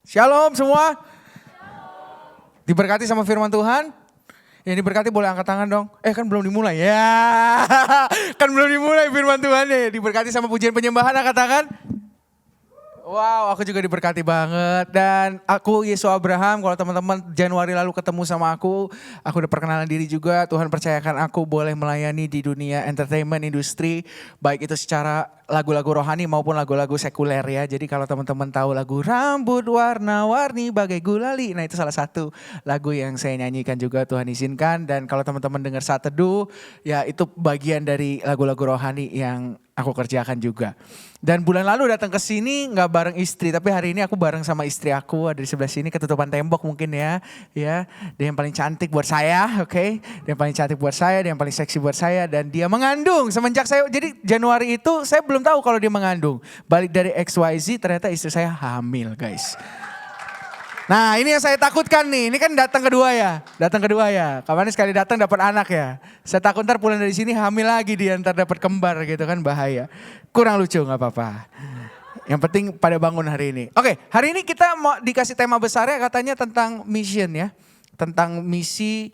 Shalom semua. Diberkati sama firman Tuhan. Yang diberkati boleh angkat tangan dong. Kan belum dimulai. Ya, kan belum dimulai firman Tuhan ya. Diberkati sama pujian penyembahan, angkat tangan. Wow, aku juga diberkati banget. Dan aku Yesus Abraham, kalau teman-teman Januari lalu ketemu sama aku udah perkenalan diri juga. Tuhan percayakan aku boleh melayani di dunia entertainment industri, baik itu secara lagu-lagu rohani maupun lagu-lagu sekuler ya. Jadi kalau teman-teman tahu lagu Rambut Warna-Warni Bagai Gulali, nah itu salah satu lagu yang saya nyanyikan juga, Tuhan izinkan. Dan kalau teman-teman dengar Saat Teduh, ya itu bagian dari lagu-lagu rohani yang aku kerjakan juga. Dan bulan lalu datang ke sini nggak bareng istri, tapi hari ini aku bareng sama istri aku, ada di sebelah sini, ketutupan tembok mungkin ya. Ya, dia yang paling cantik buat saya, oke. Dia yang paling cantik buat saya, dia yang paling seksi buat saya, dan dia mengandung semenjak saya. Jadi Januari itu saya belum tahu kalau dia mengandung. Balik dari XYZ ternyata istri saya hamil, guys. Nah, ini yang saya takutkan nih. Ini kan datang kedua ya. Kemarin sekali datang dapat anak ya. Saya takut ntar pulang dari sini hamil lagi dia, ntar dapat kembar gitu kan, bahaya. Kurang lucu, gak apa-apa. Yang penting pada bangun hari ini. Oke, hari ini kita mau dikasih tema besarnya katanya tentang mission ya. Tentang misi,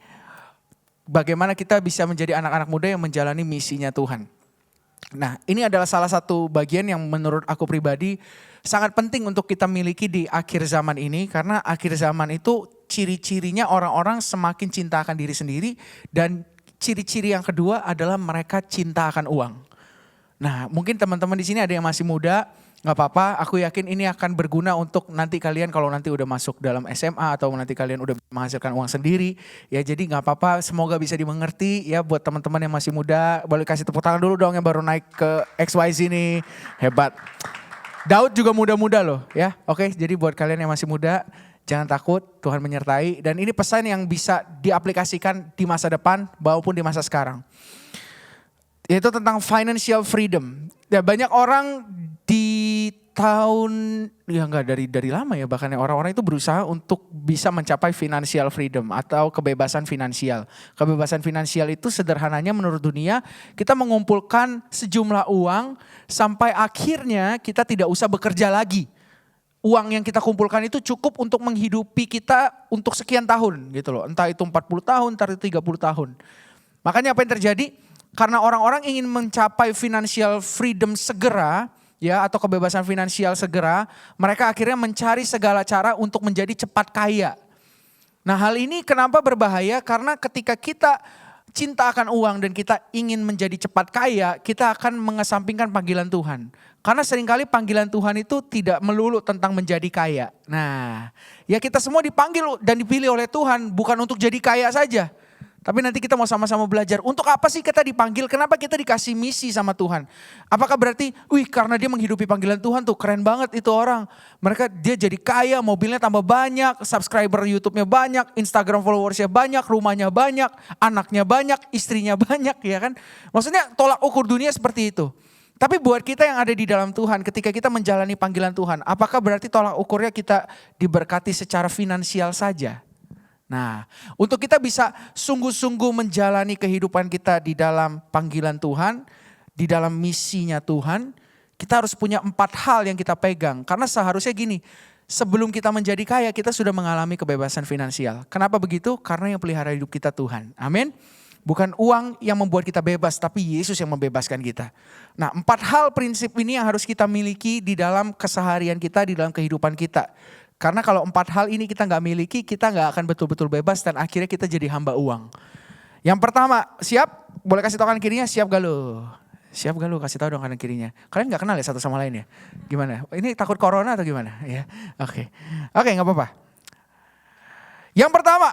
bagaimana kita bisa menjadi anak-anak muda yang menjalani misinya Tuhan. Nah, ini adalah salah satu bagian yang menurut aku pribadi sangat penting untuk kita miliki di akhir zaman ini. Karena akhir zaman itu ciri-cirinya orang-orang semakin cinta akan diri sendiri. Dan ciri-ciri yang kedua adalah mereka cinta akan uang. Nah, mungkin teman-teman di sini ada yang masih muda, gak apa-apa. Aku yakin ini akan berguna untuk nanti kalian kalau nanti udah masuk dalam SMA atau nanti kalian udah menghasilkan uang sendiri. Ya jadi gak apa-apa, semoga bisa dimengerti ya buat teman-teman yang masih muda. Boleh kasih tepuk tangan dulu dong yang baru naik ke XYZ nih, hebat. Daud juga muda-muda loh ya, oke. Jadi buat kalian yang masih muda, jangan takut, Tuhan menyertai. Dan ini pesan yang bisa diaplikasikan di masa depan maupun di masa sekarang. Yaitu tentang financial freedom. Ya, banyak orang di tahun, ya enggak dari lama ya, bahkan orang-orang itu berusaha untuk bisa mencapai financial freedom atau kebebasan finansial. Kebebasan finansial itu sederhananya menurut dunia, kita mengumpulkan sejumlah uang sampai akhirnya kita tidak usah bekerja lagi. Uang yang kita kumpulkan itu cukup untuk menghidupi kita untuk sekian tahun gitu loh. Entah itu 40 tahun, entah itu 30 tahun. Makanya apa yang terjadi? Karena orang-orang ingin mencapai financial freedom segera, ya, atau kebebasan finansial segera, mereka akhirnya mencari segala cara untuk menjadi cepat kaya. Nah, hal ini kenapa berbahaya? Karena ketika kita cinta akan uang dan kita ingin menjadi cepat kaya, kita akan mengesampingkan panggilan Tuhan. Karena seringkali panggilan Tuhan itu tidak melulu tentang menjadi kaya. Nah, ya kita semua dipanggil dan dipilih oleh Tuhan bukan untuk jadi kaya saja. Tapi nanti kita mau sama-sama belajar, untuk apa sih kita dipanggil, kenapa kita dikasih misi sama Tuhan. Apakah berarti, karena dia menghidupi panggilan Tuhan tuh keren banget itu orang. Dia jadi kaya, mobilnya tambah banyak, subscriber YouTube-nya banyak, Instagram followersnya banyak, rumahnya banyak, anaknya banyak, istrinya banyak ya kan. Maksudnya tolak ukur dunia seperti itu. Tapi buat kita yang ada di dalam Tuhan, ketika kita menjalani panggilan Tuhan, apakah berarti tolak ukurnya kita diberkati secara finansial saja? Nah, untuk kita bisa sungguh-sungguh menjalani kehidupan kita di dalam panggilan Tuhan, di dalam misinya Tuhan, kita harus punya 4 hal yang kita pegang. Karena seharusnya gini, sebelum kita menjadi kaya, kita sudah mengalami kebebasan finansial. Kenapa begitu? Karena yang pelihara hidup kita Tuhan. Amin. Bukan uang yang membuat kita bebas, tapi Yesus yang membebaskan kita. Nah, 4 hal prinsip ini yang harus kita miliki di dalam keseharian kita, di dalam kehidupan kita. Karena kalau 4 hal ini kita gak miliki, kita gak akan betul-betul bebas dan akhirnya kita jadi hamba uang. Yang pertama, siap? Boleh kasih tahu kanan kirinya, siap gak lu? Siap gak lu? Kasih tahu dong kanan kirinya. Kalian gak kenal ya satu sama lain ya? Gimana? Ini takut corona atau gimana? Ya, Oke, gak apa-apa. Yang pertama,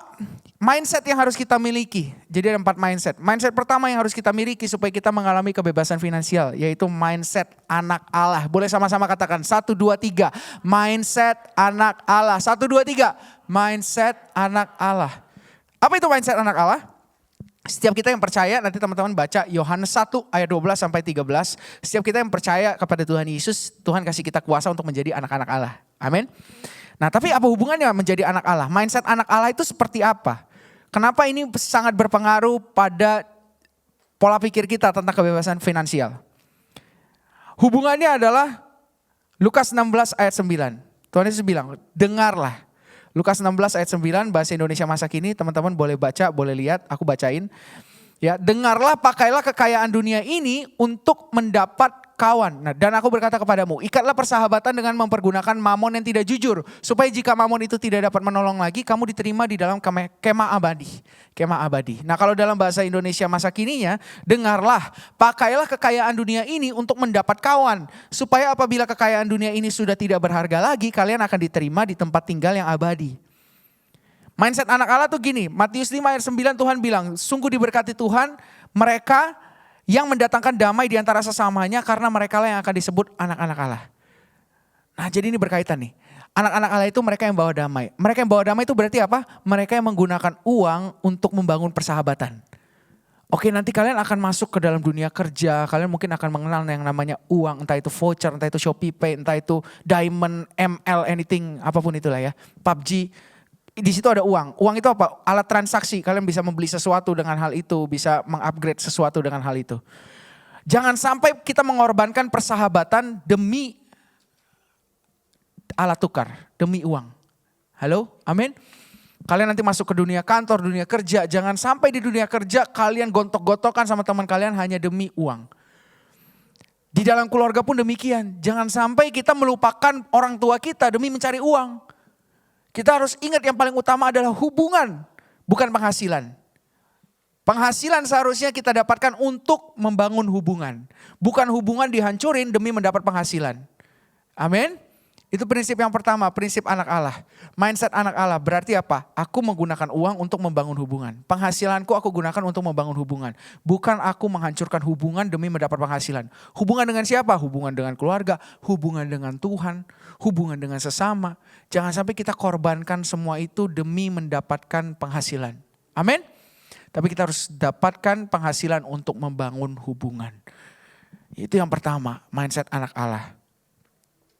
mindset yang harus kita miliki. Jadi ada 4 mindset. Mindset pertama yang harus kita miliki supaya kita mengalami kebebasan finansial, yaitu mindset anak Allah. Boleh sama-sama katakan 1, 2, 3. Mindset anak Allah. 1, 2, 3. Mindset anak Allah. Apa itu mindset anak Allah? Setiap kita yang percaya, nanti teman-teman baca Yohanes 1 ayat 12 sampai 13. Setiap kita yang percaya kepada Tuhan Yesus, Tuhan kasih kita kuasa untuk menjadi anak-anak Allah. Amin. Nah, tapi apa hubungannya menjadi anak Allah? Mindset anak Allah itu seperti apa? Kenapa ini sangat berpengaruh pada pola pikir kita tentang kebebasan finansial? Hubungannya adalah Lukas 16 ayat 9. Tuhan Yesus bilang, dengarlah. Lukas 16 ayat 9 bahasa Indonesia masa kini, teman-teman boleh baca, boleh lihat, aku bacain. Ya, dengarlah, pakailah kekayaan dunia ini untuk mendapat kawan. Nah, dan aku berkata kepadamu, ikatlah persahabatan dengan mempergunakan mamon yang tidak jujur, supaya jika mamon itu tidak dapat menolong lagi, kamu diterima di dalam kemah abadi. Kemah abadi. Nah, kalau dalam bahasa Indonesia masa kininya, dengarlah, pakailah kekayaan dunia ini untuk mendapat kawan, supaya apabila kekayaan dunia ini sudah tidak berharga lagi, kalian akan diterima di tempat tinggal yang abadi. Mindset anak Allah tuh gini, Matius 5 ayat 9 Tuhan bilang, sungguh diberkati Tuhan mereka yang mendatangkan damai di antara sesamanya, karena mereka lah yang akan disebut anak-anak Allah. Nah, jadi ini berkaitan nih. Anak-anak Allah itu mereka yang bawa damai. Mereka yang bawa damai itu berarti apa? Mereka yang menggunakan uang untuk membangun persahabatan. Oke, nanti kalian akan masuk ke dalam dunia kerja, kalian mungkin akan mengenal yang namanya uang, entah itu voucher, entah itu Shopee Pay, entah itu Diamond, ML, anything, apapun itulah ya, PUBG. Di situ ada uang. Uang itu apa? Alat transaksi. Kalian bisa membeli sesuatu dengan hal itu, bisa mengupgrade sesuatu dengan hal itu. Jangan sampai kita mengorbankan persahabatan demi alat tukar, demi uang. Halo? Amin? Kalian nanti masuk ke dunia kantor, dunia kerja. Jangan sampai di dunia kerja kalian gontok-gontokan sama teman kalian hanya demi uang. Di dalam keluarga pun demikian. Jangan sampai kita melupakan orang tua kita demi mencari uang. Kita harus ingat yang paling utama adalah hubungan, bukan penghasilan. Penghasilan seharusnya kita dapatkan untuk membangun hubungan. Bukan hubungan dihancurin demi mendapat penghasilan. Amin. Itu prinsip yang pertama, prinsip anak Allah. Mindset anak Allah berarti apa? Aku menggunakan uang untuk membangun hubungan. Penghasilanku aku gunakan untuk membangun hubungan. Bukan aku menghancurkan hubungan demi mendapat penghasilan. Hubungan dengan siapa? Hubungan dengan keluarga, hubungan dengan Tuhan, hubungan dengan sesama. Jangan sampai kita korbankan semua itu demi mendapatkan penghasilan. Amin? Tapi kita harus dapatkan penghasilan untuk membangun hubungan. Itu yang pertama, mindset anak Allah.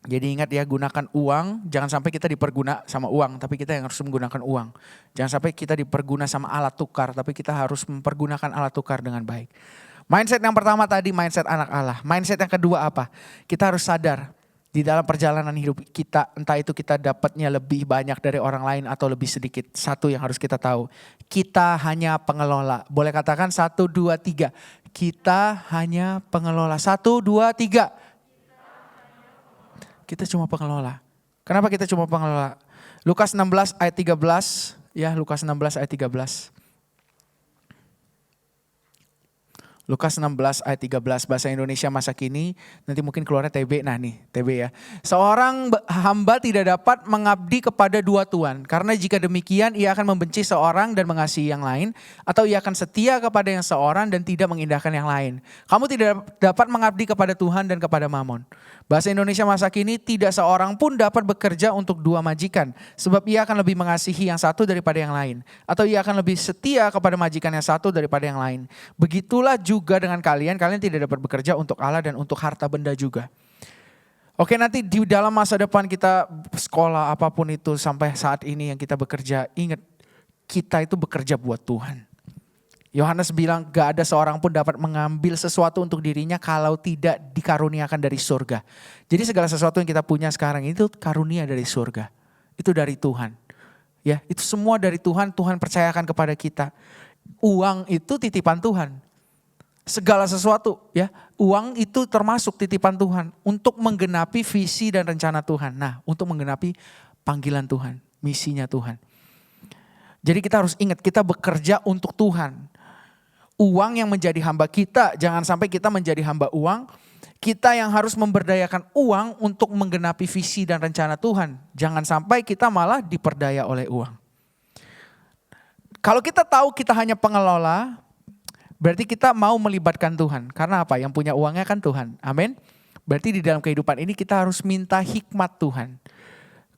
Jadi ingat ya, gunakan uang, jangan sampai kita diperguna sama uang, tapi kita yang harus menggunakan uang. Jangan sampai kita diperguna sama alat tukar, tapi kita harus mempergunakan alat tukar dengan baik. Mindset yang pertama tadi, mindset anak Allah. Mindset yang kedua apa? Kita harus sadar di dalam perjalanan hidup kita, entah itu kita dapatnya lebih banyak dari orang lain atau lebih sedikit. Satu yang harus kita tahu, kita hanya pengelola. Boleh katakan 1, 2, 3. Kita hanya pengelola. 1, 2, 3. Kita cuma pengelola. Kenapa kita cuma pengelola? Lukas 16 ayat 13. Ya, Lukas 16 ayat 13. Lukas 16 ayat 13 bahasa Indonesia masa kini, nanti mungkin keluarnya TB, nah nih TB ya. Seorang hamba tidak dapat mengabdi kepada dua tuan, karena jika demikian ia akan membenci seorang dan mengasihi yang lain, atau ia akan setia kepada yang seorang dan tidak mengindahkan yang lain. Kamu tidak dapat mengabdi kepada Tuhan dan kepada Mamon. Bahasa Indonesia masa kini, tidak seorang pun dapat bekerja untuk dua majikan, sebab ia akan lebih mengasihi yang satu daripada yang lain, atau ia akan lebih setia kepada majikan yang satu daripada yang lain. Begitulah juga dengan kalian tidak dapat bekerja untuk Allah dan untuk harta benda juga. Oke, nanti di dalam masa depan kita sekolah apapun itu sampai saat ini yang kita bekerja, ingat kita itu bekerja buat Tuhan. Yohanes bilang gak ada seorang pun dapat mengambil sesuatu untuk dirinya kalau tidak dikaruniakan dari surga. Jadi segala sesuatu yang kita punya sekarang itu karunia dari surga. Itu dari Tuhan. Ya, itu semua dari Tuhan, Tuhan percayakan kepada kita. Uang itu titipan Tuhan. Segala sesuatu ya, uang itu termasuk titipan Tuhan untuk menggenapi visi dan rencana Tuhan. Nah, untuk menggenapi panggilan Tuhan, misinya Tuhan. Jadi kita harus ingat kita bekerja untuk Tuhan. Uang yang menjadi hamba kita, jangan sampai kita menjadi hamba uang. Kita yang harus memberdayakan uang untuk menggenapi visi dan rencana Tuhan. Jangan sampai kita malah diperdaya oleh uang. Kalau kita tahu kita hanya pengelola, berarti kita mau melibatkan Tuhan. Karena apa? Yang punya uangnya kan Tuhan. Amin. Berarti di dalam kehidupan ini kita harus minta hikmat Tuhan.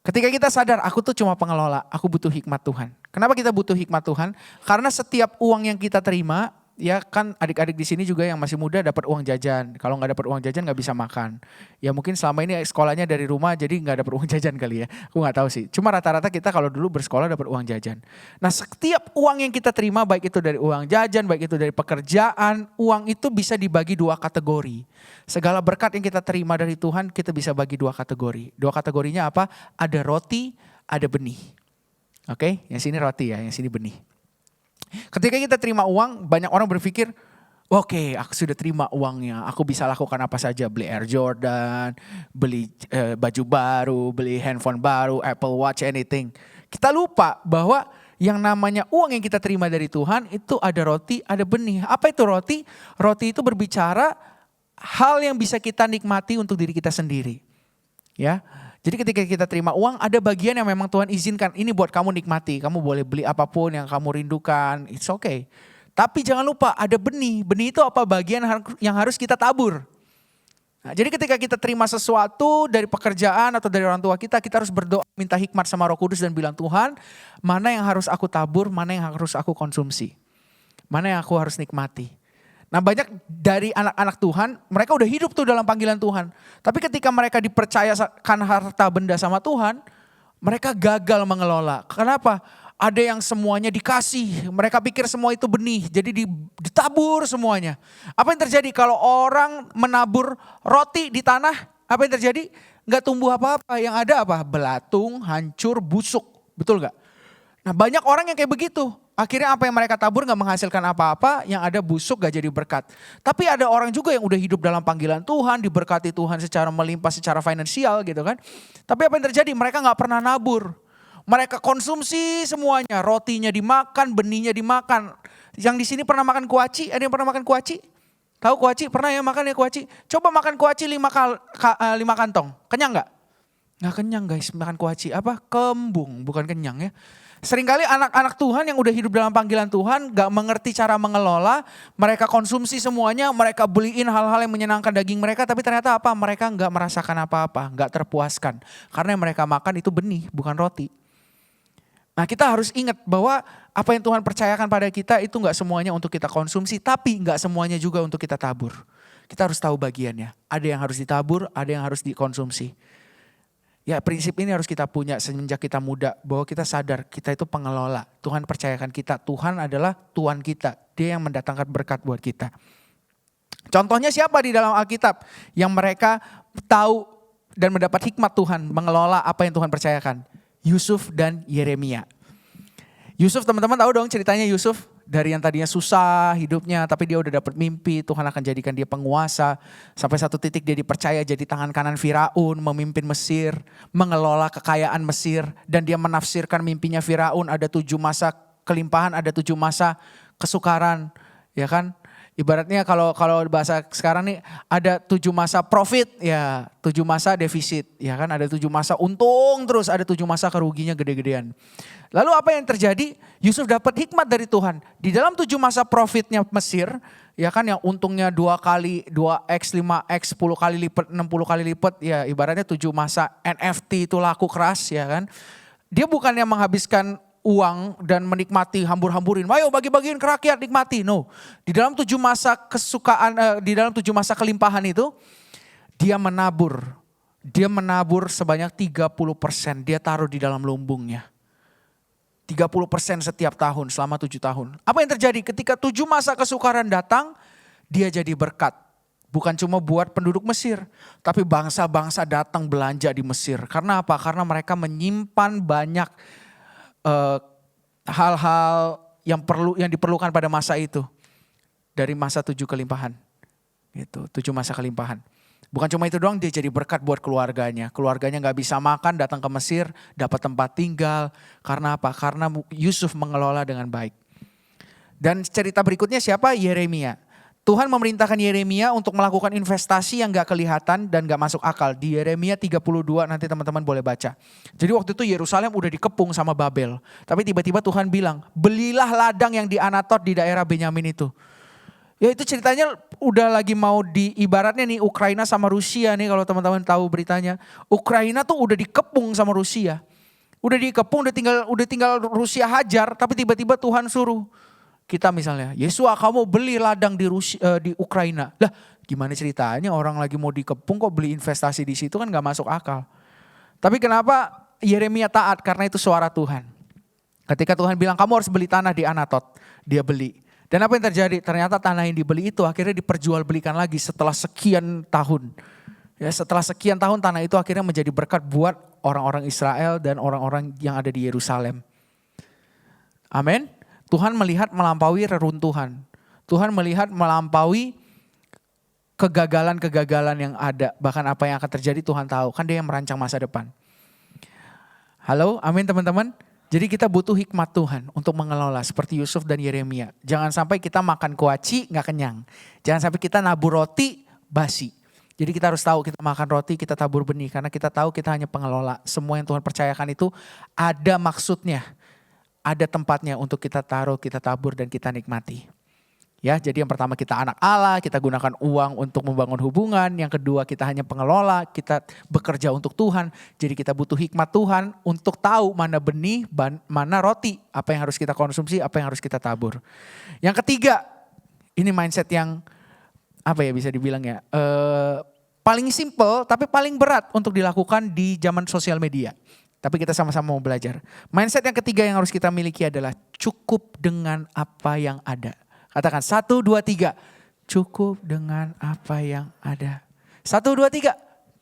Ketika kita sadar aku tuh cuma pengelola, aku butuh hikmat Tuhan. Kenapa kita butuh hikmat Tuhan? Karena setiap uang yang kita terima ya kan adik-adik di sini juga yang masih muda dapat uang jajan. Kalau nggak dapat uang jajan nggak bisa makan. Ya mungkin selama ini sekolahnya dari rumah jadi nggak dapat uang jajan kali ya. Aku nggak tahu sih. Cuma rata-rata kita kalau dulu bersekolah dapat uang jajan. Nah setiap uang yang kita terima baik itu dari uang jajan, baik itu dari pekerjaan, uang itu bisa dibagi dua kategori. Segala berkat yang kita terima dari Tuhan kita bisa bagi dua kategori. Dua kategorinya apa? Ada roti, ada benih. Oke, yang sini roti ya, yang sini benih. Ketika kita terima uang, banyak orang berpikir, oke, aku sudah terima uangnya, aku bisa lakukan apa saja, beli Air Jordan, beli baju baru, beli handphone baru, Apple Watch, anything. Kita lupa bahwa yang namanya uang yang kita terima dari Tuhan itu ada roti, ada benih. Apa itu roti? Roti itu berbicara hal yang bisa kita nikmati untuk diri kita sendiri. Ya. Jadi ketika kita terima uang ada bagian yang memang Tuhan izinkan ini buat kamu nikmati. Kamu boleh beli apapun yang kamu rindukan, it's okay. Tapi jangan lupa ada benih. Benih itu apa? Bagian yang harus kita tabur. Nah, jadi ketika kita terima sesuatu dari pekerjaan atau dari orang tua kita harus berdoa minta hikmat sama Roh Kudus dan bilang Tuhan mana yang harus aku tabur, mana yang harus aku konsumsi. Mana yang aku harus nikmati. Nah banyak dari anak-anak Tuhan, mereka udah hidup tuh dalam panggilan Tuhan. Tapi ketika mereka dipercayakan harta benda sama Tuhan, mereka gagal mengelola. Kenapa? Ada yang semuanya dikasih, mereka pikir semua itu benih, jadi ditabur semuanya. Apa yang terjadi kalau orang menabur roti di tanah? Apa yang terjadi? Gak tumbuh apa-apa, yang ada apa? Belatung, hancur, busuk, betul gak? Nah banyak orang yang kayak begitu. Akhirnya apa yang mereka tabur gak menghasilkan apa-apa, yang ada busuk gak jadi berkat. Tapi ada orang juga yang udah hidup dalam panggilan Tuhan, diberkati Tuhan secara melimpah, secara finansial gitu kan. Tapi apa yang terjadi? Mereka gak pernah nabur. Mereka konsumsi semuanya, rotinya dimakan, benihnya dimakan. Yang di sini pernah makan kuaci? Ada yang pernah makan kuaci? Tahu kuaci? Pernah ya makan ya kuaci? Coba makan kuaci 5 kantong, kenyang gak? Gak kenyang guys, makan kuaci. Apa? Kembung, bukan kenyang ya. Seringkali anak-anak Tuhan yang udah hidup dalam panggilan Tuhan gak mengerti cara mengelola. Mereka konsumsi semuanya, mereka beliin hal-hal yang menyenangkan daging mereka. Tapi ternyata apa? Mereka gak merasakan apa-apa, gak terpuaskan. Karena yang mereka makan itu benih, bukan roti. Nah kita harus ingat bahwa apa yang Tuhan percayakan pada kita itu gak semuanya untuk kita konsumsi. Tapi gak semuanya juga untuk kita tabur. Kita harus tahu bagiannya. Ada yang harus ditabur, ada yang harus dikonsumsi. Ya prinsip ini harus kita punya semenjak kita muda. Bahwa kita sadar kita itu pengelola. Tuhan percayakan kita. Tuhan adalah Tuhan kita. Dia yang mendatangkan berkat buat kita. Contohnya siapa di dalam Alkitab? Yang mereka tahu dan mendapat hikmat Tuhan. Mengelola apa yang Tuhan percayakan. Yusuf dan Yeremia. Yusuf teman-teman tahu dong ceritanya Yusuf. Dari yang tadinya susah hidupnya tapi dia udah dapat mimpi. Tuhan akan jadikan dia penguasa. Sampai satu titik dia dipercaya jadi tangan kanan Firaun. Memimpin Mesir. Mengelola kekayaan Mesir. Dan dia menafsirkan mimpinya Firaun. Ada 7 masa kelimpahan. Ada 7 masa kesukaran. Ya kan? Ibaratnya kalau bahasa sekarang nih ada 7 masa profit, ya 7 masa defisit, ya kan ada 7 masa untung terus ada 7 masa keruginya gede-gedean. Lalu apa yang terjadi? Yusuf dapat hikmat dari Tuhan. Di dalam 7 masa profitnya Mesir, ya kan yang untungnya 2 kali, 2x, 5x, 10 kali lipat, 60 kali lipat, ya ibaratnya 7 masa NFT itu laku keras ya kan. Dia bukan yang menghabiskan uang dan menikmati hambur-hamburin. Ayo bagi-bagiin ke rakyat nikmati. No. Di dalam 7 masa kesukaan, di dalam 7 masa kelimpahan itu dia menabur. Dia menabur sebanyak 30%. Dia taruh di dalam lumbungnya. 30% setiap tahun selama 7 tahun. Apa yang terjadi? Ketika 7 masa kesukaran datang, dia jadi berkat. Bukan cuma buat penduduk Mesir, tapi bangsa-bangsa datang belanja di Mesir. Karena apa? Karena mereka menyimpan banyak hal-hal yang diperlukan pada masa itu dari masa 7 kelimpahan, gitu 7 masa kelimpahan. Bukan cuma itu doang, dia jadi berkat buat keluarganya. Keluarganya nggak bisa makan, datang ke Mesir, dapat tempat tinggal. Karena apa? Karena Yusuf mengelola dengan baik. Dan cerita berikutnya siapa? Yeremia. Tuhan memerintahkan Yeremia untuk melakukan investasi yang gak kelihatan dan gak masuk akal. Di Yeremia 32 nanti teman-teman boleh baca. Jadi waktu itu Yerusalem udah dikepung sama Babel. Tapi tiba-tiba Tuhan bilang, belilah ladang yang di Anatot di daerah Benyamin itu. Ya itu ceritanya udah lagi mau ibaratnya nih Ukraina sama Rusia nih kalau teman-teman tahu beritanya. Ukraina tuh udah dikepung sama Rusia. Udah dikepung, udah tinggal Rusia hajar tapi tiba-tiba Tuhan suruh. Kita misalnya, Yesua kamu beli ladang di Ukraina. Lah gimana ceritanya orang lagi mau dikepung kok beli investasi di situ, kan gak masuk akal. Tapi kenapa Yeremia taat? Karena itu suara Tuhan. Ketika Tuhan bilang kamu harus beli tanah di Anatot, dia beli. Dan apa yang terjadi? Ternyata tanah yang dibeli itu akhirnya diperjualbelikan lagi setelah sekian tahun. Ya, setelah sekian tahun tanah itu akhirnya menjadi berkat buat orang-orang Israel dan orang-orang yang ada di Yerusalem. Amin. Tuhan melihat melampaui reruntuhan. Tuhan melihat melampaui kegagalan-kegagalan yang ada. Bahkan apa yang akan terjadi Tuhan tahu. Kan dia yang merancang masa depan. Halo, amin teman-teman. Jadi kita butuh hikmat Tuhan untuk mengelola seperti Yusuf dan Yeremia. Jangan sampai kita makan kuaci gak kenyang. Jangan sampai kita nabur roti basi. Jadi kita harus tahu kita makan roti, kita tabur benih. Karena kita tahu kita hanya pengelola. Semua yang Tuhan percayakan itu ada maksudnya. Ada tempatnya untuk kita taruh, kita tabur dan kita nikmati. Ya, jadi yang pertama kita anak Allah, kita gunakan uang untuk membangun hubungan. Yang kedua kita hanya pengelola, kita bekerja untuk Tuhan. Jadi kita butuh hikmat Tuhan untuk tahu mana benih, mana roti. Apa yang harus kita konsumsi, apa yang harus kita tabur. Yang ketiga, ini mindset yang apa ya bisa dibilang ya. Paling simple tapi paling berat untuk dilakukan di zaman sosial media. Tapi kita sama-sama mau belajar. Mindset yang ketiga yang harus kita miliki adalah cukup dengan apa yang ada. Katakan 1, 2, 3. Cukup dengan apa yang ada. 1, 2, 3.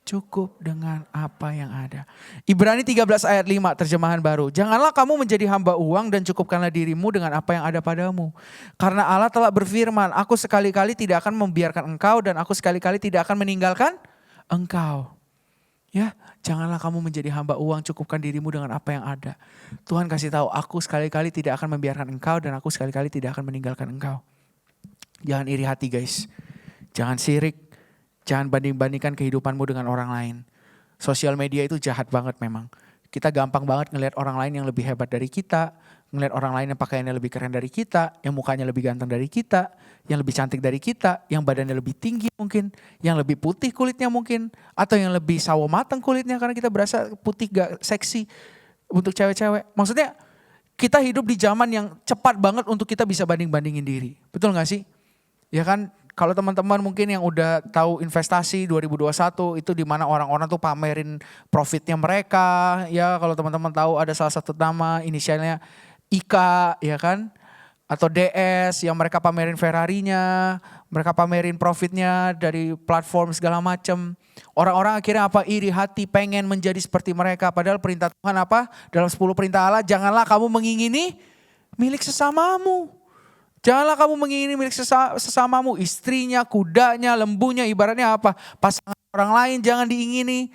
Cukup dengan apa yang ada. Ibrani 13 ayat 5 terjemahan baru. Janganlah kamu menjadi hamba uang dan cukupkanlah dirimu dengan apa yang ada padamu. Karena Allah telah berfirman, aku sekali-kali tidak akan membiarkan engkau dan aku sekali-kali tidak akan meninggalkan engkau. Ya, janganlah kamu menjadi hamba uang, cukupkan dirimu dengan apa yang ada. Tuhan kasih tahu, aku sekali-kali tidak akan membiarkan engkau dan aku sekali-kali tidak akan meninggalkan engkau. Jangan iri hati guys. Jangan sirik. Jangan banding-bandingkan kehidupanmu dengan orang lain. Sosial media itu jahat banget memang. Kita gampang banget ngelihat orang lain yang lebih hebat dari kita. Ngelihat orang lain yang pakaiannya lebih keren dari kita. Yang mukanya lebih ganteng dari kita. Yang lebih cantik dari kita. Yang badannya lebih tinggi mungkin. Yang lebih putih kulitnya mungkin. Atau yang lebih sawo mateng kulitnya. Karena kita berasa putih gak seksi untuk cewek-cewek. Maksudnya kita hidup di zaman yang cepat banget untuk kita bisa banding-bandingin diri. Betul gak sih? Ya kan? Kalau teman-teman mungkin yang udah tahu investasi 2021 itu di mana orang-orang tuh pamerin profitnya mereka. Ya kalau teman-teman tahu ada salah satu nama inisialnya IKA ya kan. Atau DS yang mereka pamerin Ferrarinya. Mereka pamerin profitnya dari platform segala macam. Orang-orang akhirnya apa? Iri hati pengen menjadi seperti mereka. Padahal perintah Tuhan apa? Dalam 10 perintah Allah janganlah kamu mengingini milik sesamamu. Janganlah kamu mengingini milik sesamamu, istrinya, kudanya, lembunya, ibaratnya apa? Pasangan orang lain jangan diingini.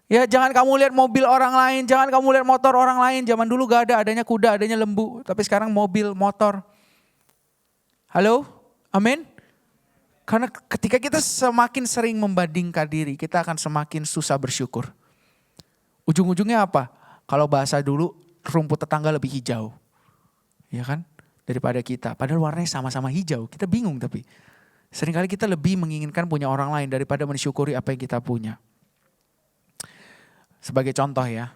Ya, jangan kamu lihat mobil orang lain, jangan kamu lihat motor orang lain. Zaman dulu gak ada, adanya kuda, adanya lembu. Tapi sekarang mobil, motor. Halo? Amin? Karena ketika kita semakin sering membandingkan diri, kita akan semakin susah bersyukur. Ujung-ujungnya apa? Kalau bahasa dulu, rumput tetangga lebih hijau. Ya kan? Daripada kita. Padahal warnanya sama-sama hijau. Kita bingung tapi. Seringkali kita lebih menginginkan punya orang lain daripada mensyukuri apa yang kita punya. Sebagai contoh ya.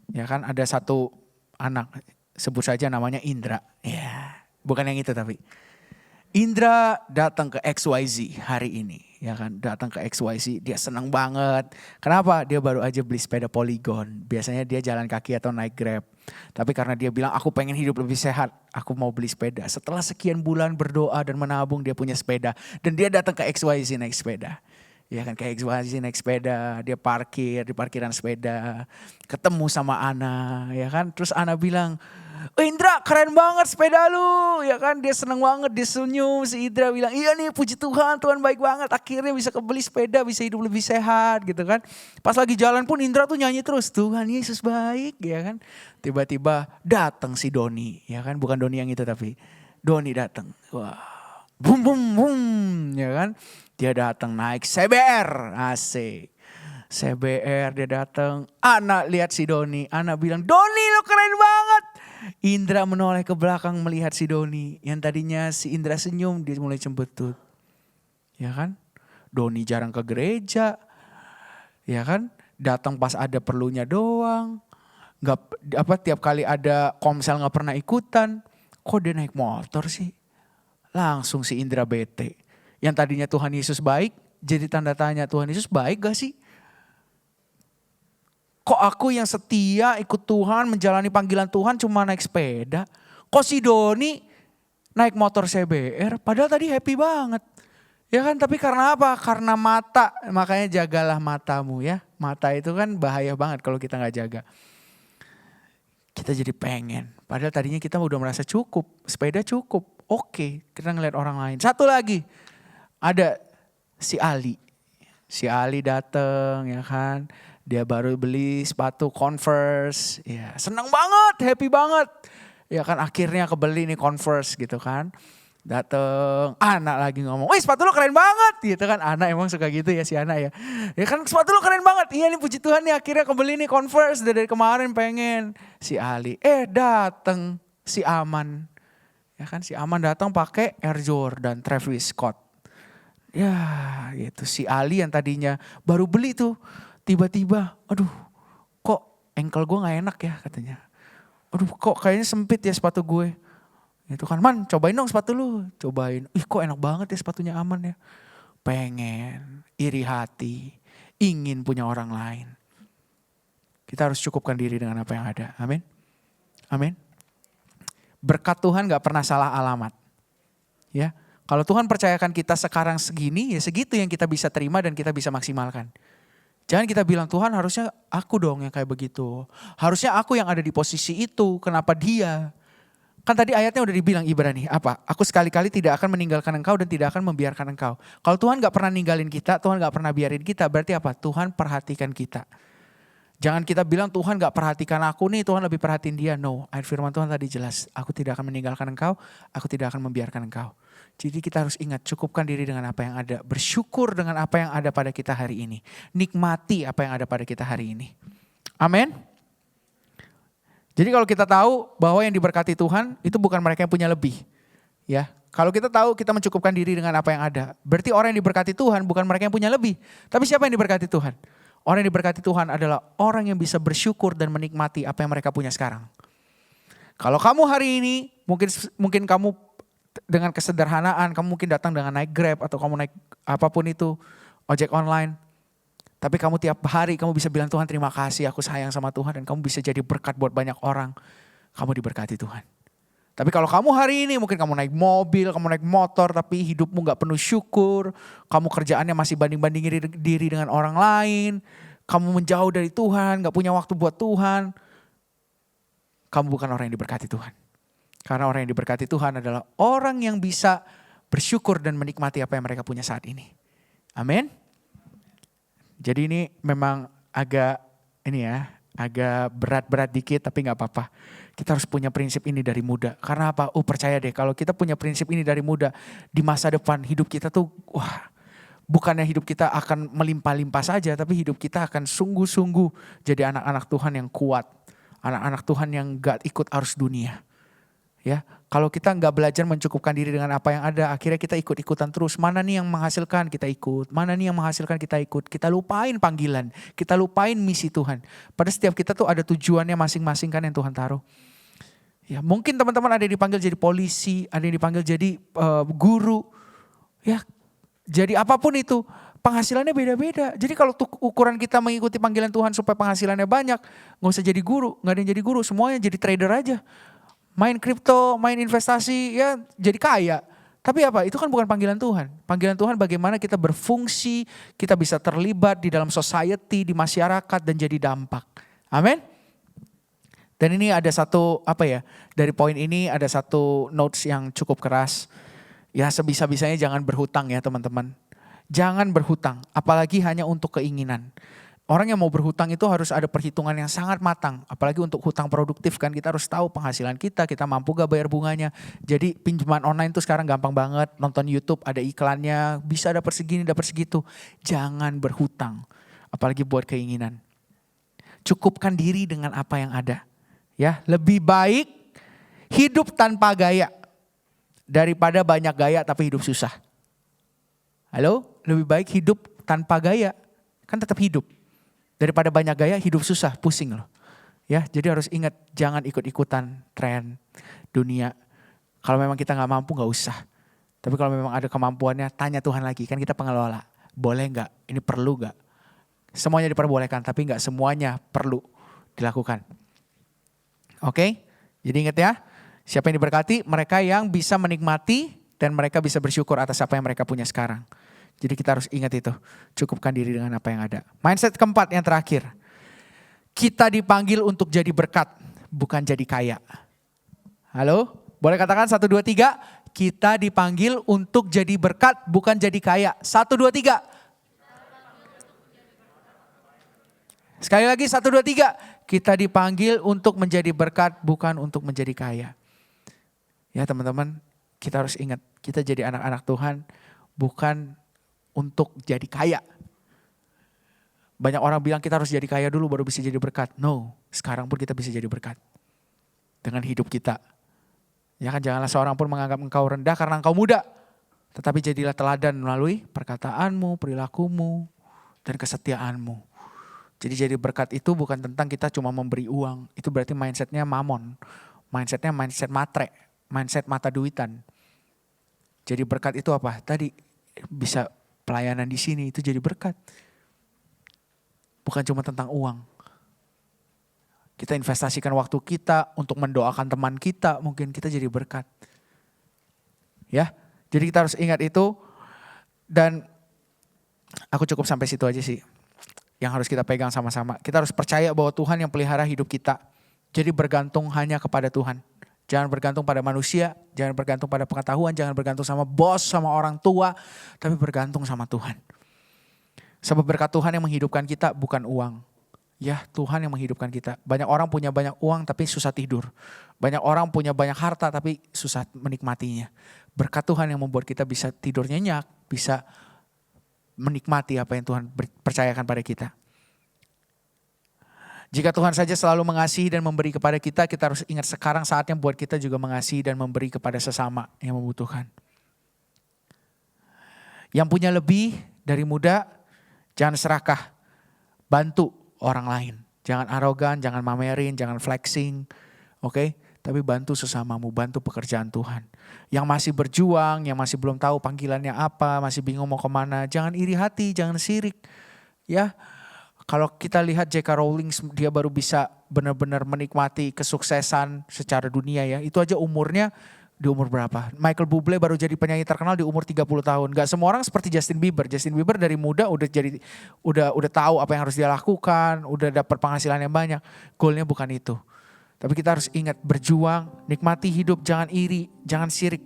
Ya kan ada satu anak. Sebut saja namanya Indra. Ya, bukan yang itu tapi. Indra datang ke XYZ hari ini. Ya kan datang ke XYZ. Dia senang banget. Kenapa? Dia baru aja beli sepeda Polygon. Biasanya dia jalan kaki atau naik Grab. Tapi karena dia bilang aku pengen hidup lebih sehat. Aku mau beli sepeda. Setelah sekian bulan berdoa dan menabung dia punya sepeda. Dan dia datang ke XYZ naik sepeda. Ya kan kayak XYZ naik sepeda. Dia parkir di parkiran sepeda. Ketemu sama Ana. Ya kan terus Ana bilang. Indra keren banget sepeda lu. Ya kan dia seneng banget. Dia senyum. Si Indra bilang iya nih puji Tuhan. Tuhan baik banget. Akhirnya bisa kebeli sepeda. Bisa hidup lebih sehat gitu kan. Pas lagi jalan pun Indra tuh nyanyi terus. Tuhan Yesus baik ya kan. Tiba-tiba datang si Doni. Ya kan bukan Doni yang itu tapi. Doni datang. Wah. Bum bum bum. Ya kan. Dia datang naik CBR. Asik. CBR dia datang. Anak lihat si Doni. Anak bilang Doni lo keren banget. Indra menoleh ke belakang melihat si Doni. Yang tadinya si Indra senyum dia mulai cembetut. Ya kan. Doni jarang ke gereja. Ya kan. Datang pas ada perlunya doang. Tiap kali ada komsel gak pernah ikutan. Kok dia naik motor sih? Langsung si Indra bete. Yang tadinya Tuhan Yesus baik, jadi tanda tanya, Tuhan Yesus baik gak sih? Kok aku yang setia ikut Tuhan, menjalani panggilan Tuhan cuma naik sepeda? Kok si Doni naik motor CBR, padahal tadi happy banget. Ya kan, tapi karena apa? Karena mata, makanya jagalah matamu ya. Mata itu kan bahaya banget kalau kita gak jaga. Kita jadi pengen, padahal tadinya kita udah merasa cukup, sepeda cukup. Oke, kita ngeliat orang lain. Satu lagi, ada si Ali. Si Ali dateng ya kan, dia baru beli sepatu Converse, ya seneng banget, happy banget. Ya kan akhirnya kebeli nih Converse gitu kan. Dateng, anak lagi ngomong, wih sepatu lo keren banget gitu kan. Anak emang suka gitu ya si anak ya. Ya kan sepatu lo keren banget, iya nih puji Tuhan nih akhirnya kebeli nih Converse dari kemarin pengen. Si Ali, dateng si Aman. Ya kan si Aman datang pakai Air Jordan, Travis Scott. Ya gitu si Ali yang tadinya baru beli tuh. Tiba-tiba, aduh kok ankle gue gak enak ya katanya. Aduh kok kayaknya sempit ya sepatu gue. Itu kan, Man cobain dong sepatu lu, cobain. Ih kok enak banget ya sepatunya Aman ya. Pengen, iri hati, ingin punya orang lain. Kita harus cukupkan diri dengan apa yang ada, amin. Amin. Berkat Tuhan gak pernah salah alamat. Ya, kalau Tuhan percayakan kita sekarang segini, ya segitu yang kita bisa terima dan kita bisa maksimalkan. Jangan kita bilang, Tuhan harusnya aku dong yang kayak begitu. Harusnya aku yang ada di posisi itu, kenapa dia? Kan tadi ayatnya udah dibilang Ibrani, apa? Aku sekali-kali tidak akan meninggalkan engkau dan tidak akan membiarkan engkau. Kalau Tuhan gak pernah ninggalin kita, Tuhan gak pernah biarin kita, berarti apa? Tuhan perhatikan kita. Jangan kita bilang Tuhan gak perhatikan aku nih, Tuhan lebih perhatiin dia. No, ayat firman Tuhan tadi jelas. Aku tidak akan meninggalkan engkau, aku tidak akan membiarkan engkau. Jadi kita harus ingat, cukupkan diri dengan apa yang ada. Bersyukur dengan apa yang ada pada kita hari ini. Nikmati apa yang ada pada kita hari ini. Amin. Jadi kalau kita tahu bahwa yang diberkati Tuhan itu bukan mereka yang punya lebih. Ya, kalau kita tahu kita mencukupkan diri dengan apa yang ada. Berarti orang yang diberkati Tuhan bukan mereka yang punya lebih. Tapi siapa yang diberkati Tuhan? Orang yang diberkati Tuhan adalah orang yang bisa bersyukur dan menikmati apa yang mereka punya sekarang. Kalau kamu hari ini mungkin kamu dengan kesederhanaan, kamu mungkin datang dengan naik Grab atau kamu naik apapun itu, ojek online. Tapi kamu tiap hari kamu bisa bilang Tuhan terima kasih aku sayang sama Tuhan dan kamu bisa jadi berkat buat banyak orang. Kamu diberkati Tuhan. Tapi kalau kamu hari ini mungkin kamu naik mobil, kamu naik motor tapi hidupmu gak penuh syukur. Kamu kerjaannya masih banding-bandingin diri dengan orang lain. Kamu menjauh dari Tuhan, gak punya waktu buat Tuhan. Kamu bukan orang yang diberkati Tuhan. Karena orang yang diberkati Tuhan adalah orang yang bisa bersyukur dan menikmati apa yang mereka punya saat ini. Amin. Jadi ini memang agak berat-berat dikit tapi gak apa-apa. Kita harus punya prinsip ini dari muda. Karena apa? Percaya deh kalau kita punya prinsip ini dari muda, di masa depan hidup kita tuh bukannya hidup kita akan melimpah-limpah saja, tapi hidup kita akan sungguh-sungguh jadi anak-anak Tuhan yang kuat. Anak-anak Tuhan yang gak ikut arus dunia. Ya, kalau kita nggak belajar mencukupkan diri dengan apa yang ada, akhirnya kita ikut-ikutan terus. Mana nih yang menghasilkan kita ikut, mana nih yang menghasilkan kita ikut. Kita lupain panggilan, kita lupain misi Tuhan. Pada setiap kita tuh ada tujuannya masing-masing kan yang Tuhan taruh. Ya, mungkin teman-teman ada yang dipanggil jadi polisi, ada yang dipanggil jadi guru. Ya, jadi apapun itu penghasilannya beda-beda. Jadi kalau ukuran kita mengikuti panggilan Tuhan supaya penghasilannya banyak, nggak usah jadi guru, nggak ada yang jadi guru, semuanya jadi trader aja. Main kripto, main investasi, ya jadi kaya. Tapi apa? Itu kan bukan panggilan Tuhan. Panggilan Tuhan bagaimana kita berfungsi, kita bisa terlibat di dalam society, di masyarakat dan jadi dampak. Amin. Dan ini ada satu dari poin ini ada satu notes yang cukup keras. Ya sebisa-bisanya jangan berhutang ya teman-teman. Jangan berhutang, apalagi hanya untuk keinginan. Orang yang mau berhutang itu harus ada perhitungan yang sangat matang. Apalagi untuk hutang produktif kan kita harus tahu penghasilan kita mampu gak bayar bunganya. Jadi pinjaman online tuh sekarang gampang banget. Nonton YouTube ada iklannya, bisa dapat segini, dapat segitu. Jangan berhutang, apalagi buat keinginan. Cukupkan diri dengan apa yang ada. Ya, lebih baik hidup tanpa gaya daripada banyak gaya tapi hidup susah. Halo, lebih baik hidup tanpa gaya, kan tetap hidup. Daripada banyak gaya, hidup susah, pusing loh. Ya, jadi harus ingat, jangan ikut-ikutan tren dunia. Kalau memang kita gak mampu, gak usah. Tapi kalau memang ada kemampuannya, tanya Tuhan lagi. Kan kita pengelola. Boleh nggak? Ini perlu nggak? Semuanya diperbolehkan, tapi nggak semuanya perlu dilakukan. Oke? Jadi ingat ya, siapa yang diberkati? Mereka yang bisa menikmati dan mereka bisa bersyukur atas apa yang mereka punya sekarang. Jadi kita harus ingat itu. Cukupkan diri dengan apa yang ada. Mindset keempat yang terakhir. Kita dipanggil untuk jadi berkat, bukan jadi kaya. Halo? Boleh katakan 1, 2, 3. Kita dipanggil untuk jadi berkat, bukan jadi kaya. 1, 2, 3. Sekali lagi 1, 2, 3. Kita dipanggil untuk menjadi berkat, bukan untuk menjadi kaya. Ya teman-teman, kita harus ingat. Kita jadi anak-anak Tuhan, bukan untuk jadi kaya. Banyak orang bilang kita harus jadi kaya dulu baru bisa jadi berkat. No, sekarang pun kita bisa jadi berkat. Dengan hidup kita. Ya kan, janganlah seorang pun menganggap engkau rendah karena engkau muda. Tetapi jadilah teladan melalui perkataanmu, perilakumu, dan kesetiaanmu. Jadi jadi berkat itu bukan tentang kita cuma memberi uang. Itu berarti mindsetnya mamon. Mindsetnya mindset matre. Mindset mata duitan. Jadi berkat itu apa? Tadi bisa pelayanan di sini itu jadi berkat. Bukan cuma tentang uang. Kita investasikan waktu kita untuk mendoakan teman kita, mungkin kita jadi berkat. Ya, jadi kita harus ingat itu. Dan aku cukup sampai situ aja sih. Yang harus kita pegang sama-sama. Kita harus percaya bahwa Tuhan yang pelihara hidup kita. Jadi bergantung hanya kepada Tuhan. Jangan bergantung pada manusia, jangan bergantung pada pengetahuan, jangan bergantung sama bos, sama orang tua, tapi bergantung sama Tuhan. Sebab berkat Tuhan yang menghidupkan kita, bukan uang. Ya, Tuhan yang menghidupkan kita. Banyak orang punya banyak uang tapi susah tidur. Banyak orang punya banyak harta tapi susah menikmatinya. Berkat Tuhan yang membuat kita bisa tidur nyenyak, bisa menikmati apa yang Tuhan percayakan pada kita. Jika Tuhan saja selalu mengasihi dan memberi kepada kita, kita harus ingat sekarang saatnya buat kita juga mengasihi dan memberi kepada sesama yang membutuhkan. Yang punya lebih dari muda, jangan serakah, bantu orang lain. Jangan arogan, jangan mamerin, jangan flexing, oke? Tapi bantu sesamamu, bantu pekerjaan Tuhan. Yang masih berjuang, yang masih belum tahu panggilannya apa, masih bingung mau kemana, jangan iri hati, jangan sirik. Ya, kalau kita lihat J.K. Rowling, dia baru bisa benar-benar menikmati kesuksesan secara dunia ya. Itu aja umurnya di umur berapa? Michael Bublé baru jadi penyanyi terkenal di umur 30 tahun. Gak semua orang seperti Justin Bieber. Justin Bieber dari muda udah tahu apa yang harus dia lakukan, udah dapat penghasilan yang banyak. Goalnya bukan itu. Tapi kita harus ingat, berjuang, nikmati hidup, jangan iri, jangan sirik.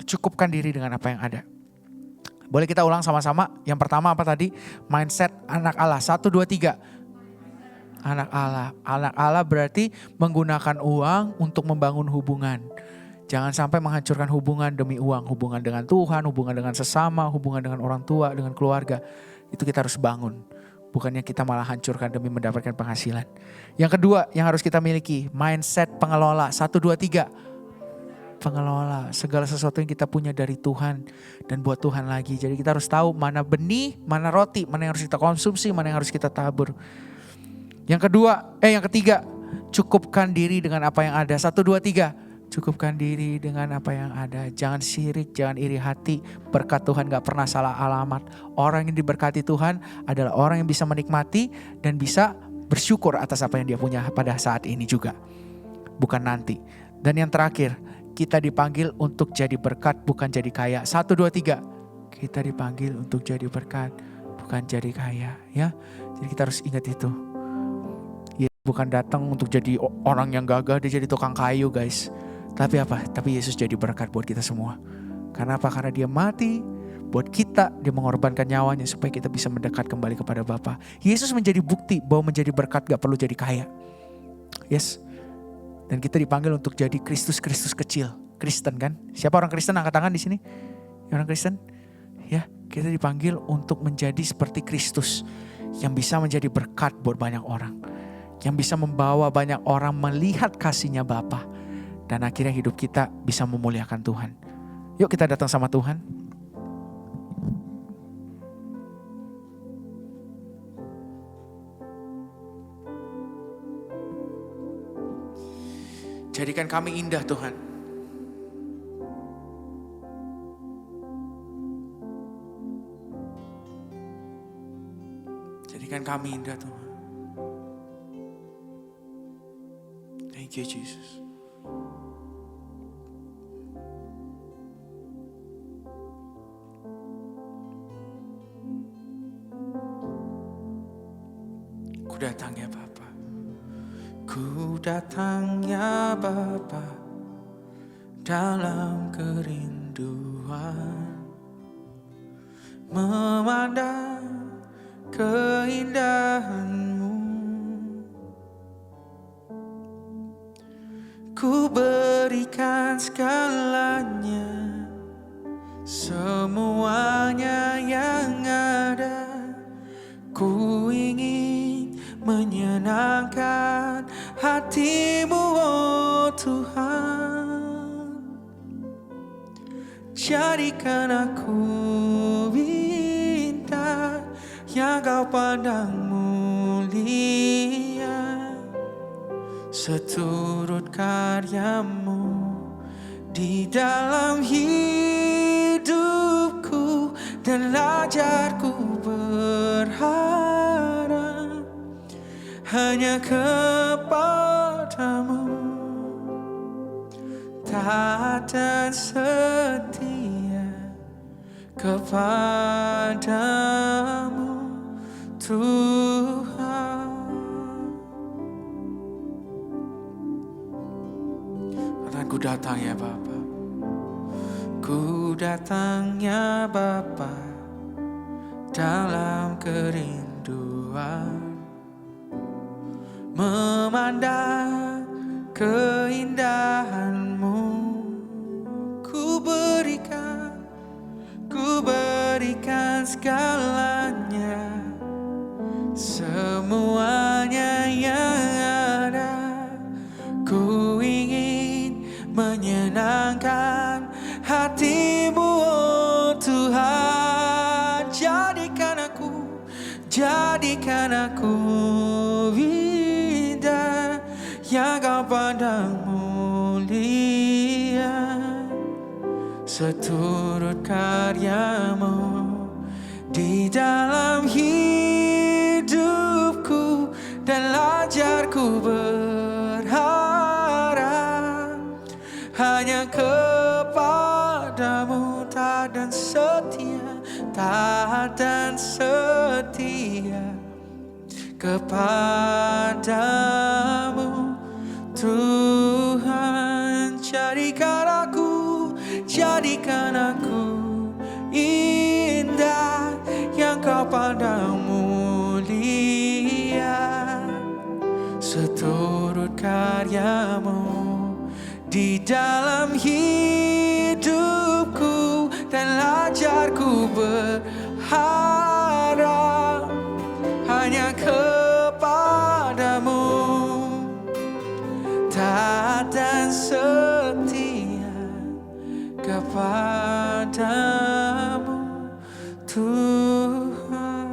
Cukupkan diri dengan apa yang ada. Boleh kita ulang sama-sama? Yang pertama apa tadi? Mindset anak Allah. 1, 2, 3. Anak Allah. Anak Allah berarti menggunakan uang untuk membangun hubungan. Jangan sampai menghancurkan hubungan demi uang. Hubungan dengan Tuhan, hubungan dengan sesama, hubungan dengan orang tua, dengan keluarga. Itu kita harus bangun. Bukannya kita malah hancurkan demi mendapatkan penghasilan. Yang kedua yang harus kita miliki, mindset pengelola. 1, 2, 3. Pengelola, segala sesuatu yang kita punya dari Tuhan dan buat Tuhan lagi. Jadi kita harus tahu mana benih, mana roti, mana yang harus kita konsumsi, mana yang harus kita tabur. Yang ketiga, cukupkan diri dengan apa yang ada. 1, 2, 3. Cukupkan diri dengan apa yang ada. Jangan sirik, jangan iri hati. Berkat Tuhan gak pernah salah alamat. Orang yang diberkati Tuhan adalah orang yang bisa menikmati dan bisa bersyukur atas apa yang dia punya pada saat ini juga. Bukan nanti. Dan yang terakhir, kita dipanggil untuk jadi berkat, bukan jadi kaya. 1, 2, 3. Kita dipanggil untuk jadi berkat, bukan jadi kaya. Ya, jadi kita harus ingat itu. Yesus bukan datang untuk jadi orang yang gagah, dia jadi tukang kayu guys. Tapi apa? Tapi Yesus jadi berkat buat kita semua. Karena apa? Karena dia mati buat kita, dia mengorbankan nyawanya supaya kita bisa mendekat kembali kepada Bapa. Yesus menjadi bukti bahwa menjadi berkat gak perlu jadi kaya. Yes. Dan kita dipanggil untuk jadi Kristus-Kristus kecil. Kristen kan? Siapa orang Kristen? Angkat tangan di sini. Orang Kristen? Ya, kita dipanggil untuk menjadi seperti Kristus. Yang bisa menjadi berkat buat banyak orang. Yang bisa membawa banyak orang melihat kasihnya Bapa. Dan akhirnya hidup kita bisa memuliakan Tuhan. Yuk kita datang sama Tuhan. Jadikan kami indah Tuhan. kami indah Tuhan. Thank you Jesus. Ku datang ya Bapa. Ku datang ya Bapa dalam kerinduan, memandang keindahan-Mu. Ku berikan segalanya, semuanya yang ada. Ku ingin menyenangkan hati-Mu, oh Tuhan. Jadikan aku bintang yang Kau pandang mulia, seturut karya-Mu di dalam hidupku, dan ajarku berharap hanya kepada-Mu, taat dan setia kepada-Mu Tuhan. Katakan ku datang ya Bapa. Ku datang ya Bapa dalam kerinduan, memandang keindahan-Mu. Ku berikan segalanya, semuanya yang ada. Ku ingin menyenangkan hati-Mu, oh Tuhan. Jadikan aku indah yang Kau pandang mulia, seturut karya-Mu di dalam hidupku, dan ajarku berharap hanya kepada-Mu, taat dan setia kepada-Mu Tuhan. Jadikan aku indah yang Kau pandang mulia, seturut karya-Mu di dalam hidupku, dan ajarku berharap hanya kepada-Mu, taat dan setia kepada-Mu Tuhan.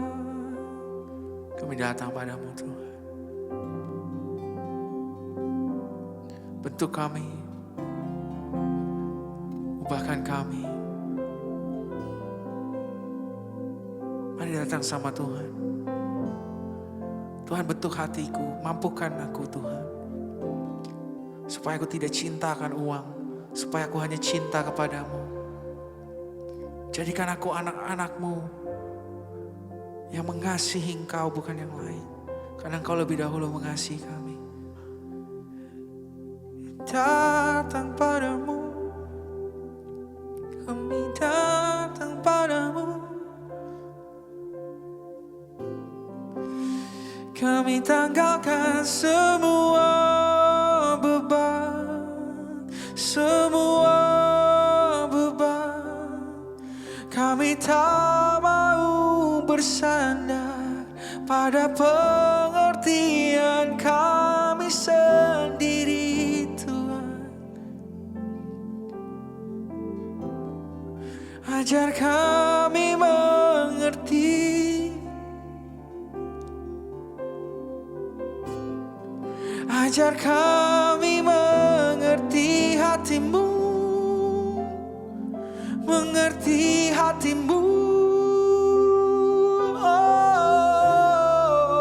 Kami datang pada-Mu Tuhan. Bentuk kami, ubahkan kami. Mari datang sama Tuhan. Tuhan, bentuk hatiku, mampukan aku Tuhan, supaya aku tidak cintakan uang, supaya aku hanya cinta kepada-Mu. Jadikan aku anak-anak-Mu yang mengasihi Engkau, bukan yang lain, karena Engkau lebih dahulu mengasihi kami. Datang pada-Mu, kami datang pada-Mu, kami tanggalkan semua beban, kami tak mau bersandar pada pengertian kami sendiri Tuhan. Ajar kami mengerti, ajar kami mengerti hati-Mu, mengerti hati-Mu. Oh,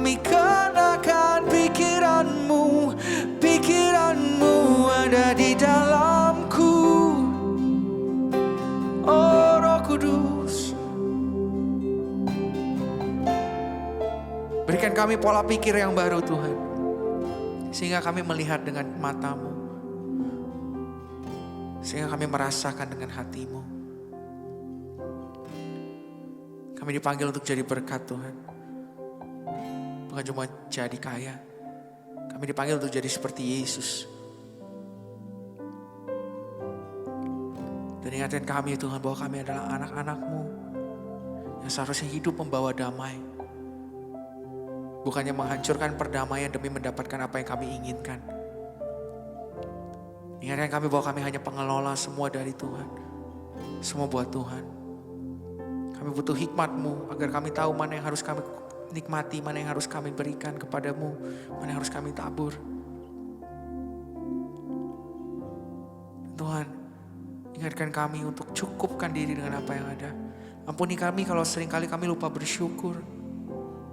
kami kenakan pikiran-Mu. Pikiran-Mu ada di dalamku. Oh Roh Kudus, berikan kami pola pikir yang baru Tuhan, sehingga kami melihat dengan mata-Mu, sehingga kami merasakan dengan hati-Mu. Kami dipanggil untuk jadi berkat Tuhan, bukan cuma jadi kaya. Kami dipanggil untuk jadi seperti Yesus. Dan ingatkan kami Tuhan bahwa kami adalah anak-anak-Mu yang seharusnya hidup membawa damai. Bukannya menghancurkan perdamaian demi mendapatkan apa yang kami inginkan. Ingatkan kami bahwa kami hanya pengelola semua dari Tuhan. Semua buat Tuhan. Kami butuh hikmat-Mu agar kami tahu mana yang harus kami nikmati, mana yang harus kami berikan kepada-Mu, mana yang harus kami tabur. Tuhan, ingatkan kami untuk cukupkan diri dengan apa yang ada. Ampuni kami kalau seringkali kami lupa bersyukur.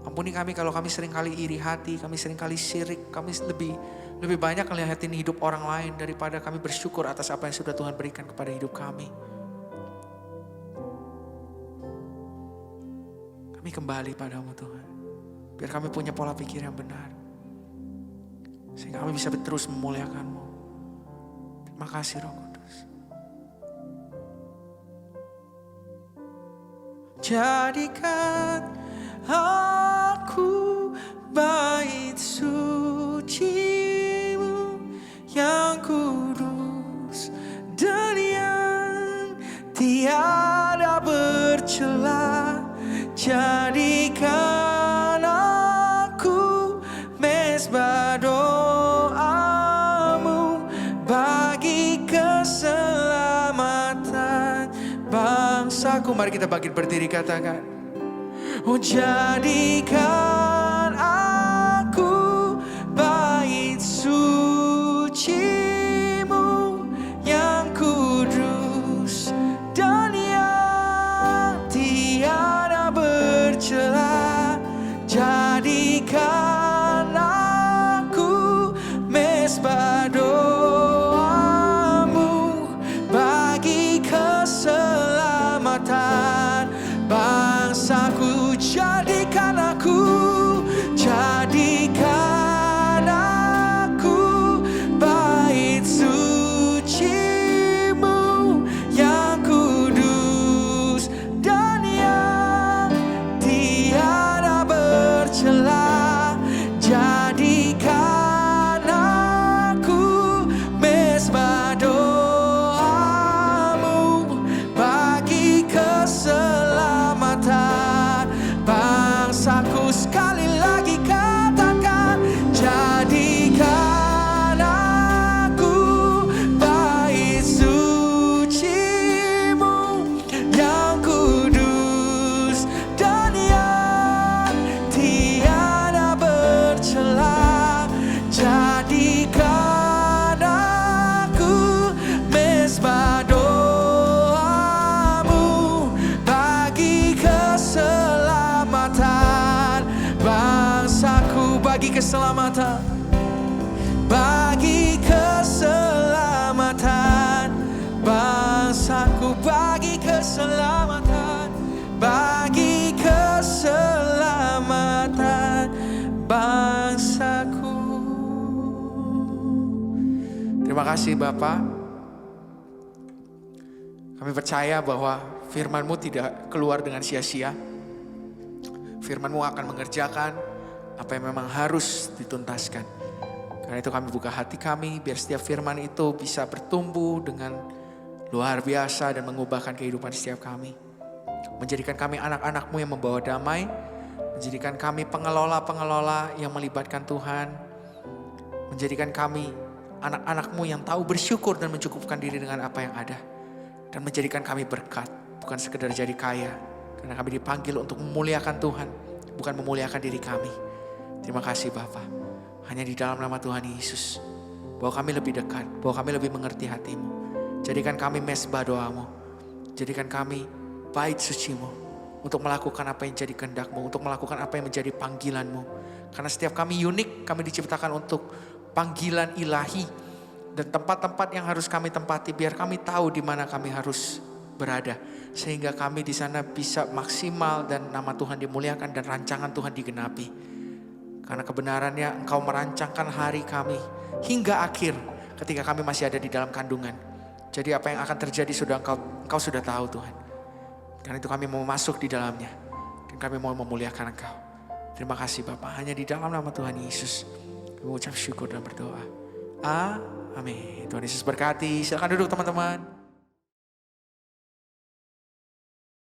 Ampuni kami kalau kami seringkali iri hati, kami seringkali syirik, kami lebih banyak ngeliatin hidup orang lain daripada kami bersyukur atas apa yang sudah Tuhan berikan kepada hidup kami. Kami kembali padamu Tuhan, biar kami punya pola pikir yang benar, sehingga kami bisa terus memuliakan-Mu. Terima kasih Roh Kudus. Jadikan aku bait suci-Mu yang kudus dan yang tiada bercela. Jadikan aku mezbah doa-Mu bagi keselamatan bangsaku. Mari kita bangkit berdiri, katakan. Oh, jadikan aku bait suci-Mu yang kudus dan yang tiada bercela. Jadikan aku mezbah doa-Mu bagi keselamatan bangsaku. Jadikan aku bait suci-Mu yang kudus dan yang tiada bercela. Jadikan aku mezbah doa-Mu bagi keselamatan bangsaku. Sekali lagi katakan, jadikan aku bait suci-Mu yang kudus dan yang tiada bercela. Jadikan aku mezbah doa-Mu bagi keselamatan bangsaku. Bagi keselamatan, bagi keselamatan bangsaku. Bagi keselamatan, bagi keselamatan bangsaku. Terima kasih Bapa. Kami percaya bahwa firman-Mu tidak keluar dengan sia-sia. Firman-Mu akan mengerjakan apa yang memang harus dituntaskan. Karena itu kami buka hati kami, biar setiap firman itu bisa bertumbuh dengan luar biasa dan mengubahkan kehidupan setiap kami. Menjadikan kami anak-anak-Mu yang membawa damai. Menjadikan kami pengelola-pengelola yang melibatkan Tuhan. Menjadikan kami anak-anak-Mu yang tahu bersyukur dan mencukupkan diri dengan apa yang ada. Dan menjadikan kami berkat, bukan sekedar jadi kaya. Karena kami dipanggil untuk memuliakan Tuhan, bukan memuliakan diri kami. Terima kasih Bapa. Hanya di dalam nama Tuhan Yesus, bahwa kami lebih dekat, bahwa kami lebih mengerti hati-Mu. Jadikan kami mezbah doa-Mu. Jadikan kami bait suci-Mu. Untuk melakukan apa yang jadi kehendak-Mu, untuk melakukan apa yang menjadi panggilan-Mu. Karena setiap kami unik, kami diciptakan untuk panggilan ilahi. Dan tempat-tempat yang harus kami tempati, biar kami tahu di mana kami harus berada. Sehingga kami di sana bisa maksimal dan nama Tuhan dimuliakan dan rancangan Tuhan digenapi. Karena kebenarannya Engkau merancangkan hari kami hingga akhir ketika kami masih ada di dalam kandungan. Jadi apa yang akan terjadi sudah Engkau sudah tahu Tuhan. Karena itu kami mau masuk di dalamnya. Dan kami mau memuliakan Engkau. Terima kasih Bapak. Hanya di dalam nama Tuhan Yesus kami ucap syukur dan berdoa. Amin. Tuhan Yesus berkati. Silakan duduk teman-teman.